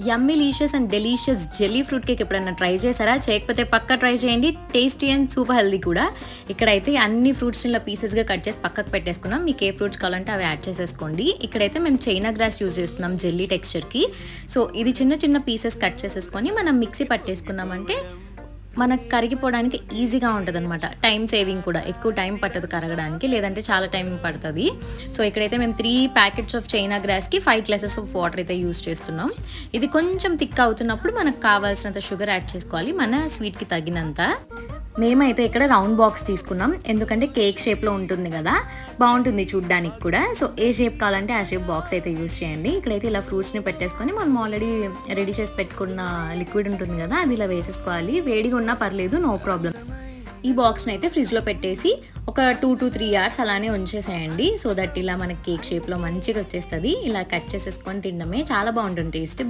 యమ్మీలీషియస్ and delicious jelly fruit cake ఎప్పుడైనా try చేశారా? చేయకపోతే పక్కా ట్రై చేయండి. టేస్టీ అండ్ సూపర్ హెల్దీ కూడా. ఇక్కడైతే అన్ని ఫ్రూట్స్ని ఇలా పీసెస్గా కట్ చేసి పక్కకు పెట్టేసుకున్నాం. మీకు ఏ ఫ్రూట్స్ కావాలంటే అవి యాడ్ చేసేసుకోండి. ఇక్కడైతే మేము చైనా గ్రాస్ యూజ్ చేస్తున్నాం జెల్లీ టెక్స్చర్కి. సో ఇది చిన్న చిన్న పీసెస్ కట్ చేసేసుకొని మనం మిక్సీ పట్టేసుకున్నామంటే మనకు కరిగిపోవడానికి ఈజీగా ఉంటుంది అనమాట. టైం సేవింగ్ కూడా, ఎక్కువ టైం పట్టదు కరగడానికి, లేదంటే చాలా టైం పడుతుంది. సో ఇక్కడైతే మేము 3 ప్యాకెట్స్ ఆఫ్ చైనా గ్రాస్కి 5 గ్లాసెస్ ఆఫ్ వాటర్ అయితే యూజ్ చేస్తున్నాం. ఇది కొంచెం థిక్ అవుతున్నప్పుడు మనకు కావాల్సినంత షుగర్ యాడ్ చేసుకోవాలి, మన స్వీట్కి తగినంత. మేమైతే ఇక్కడ రౌండ్ బాక్స్ తీసుకున్నాం, ఎందుకంటే కేక్ షేప్లో ఉంటుంది కదా, బాగుంటుంది చూడ్డానికి కూడా. సో ఏ షేప్ కావాలంటే ఆ షేప్ బాక్స్ అయితే యూజ్ చేయండి. ఇక్కడైతే ఇలా ఫ్రూట్స్ని పెట్టేసుకొని మనం ఆల్రెడీ రెడీ చేసి పెట్టుకున్న లిక్విడ్ ఉంటుంది కదా, అది ఇలా వేసేసుకోవాలి. వేడిగా ఉన్నా పర్లేదు, నో ప్రాబ్లం. ఈ బాక్స్ని అయితే ఫ్రిడ్జ్లో పెట్టేసి ఒక 2 to 3 hours అలానే ఉంచేసేయండి. సో దట్ ఇలా మనకి కేక్ షేప్లో మంచిగా వచ్చేస్తుంది. ఇలా కట్ చేసేసుకొని తినడమే చాలా బాగుంటుంది టేస్ట్.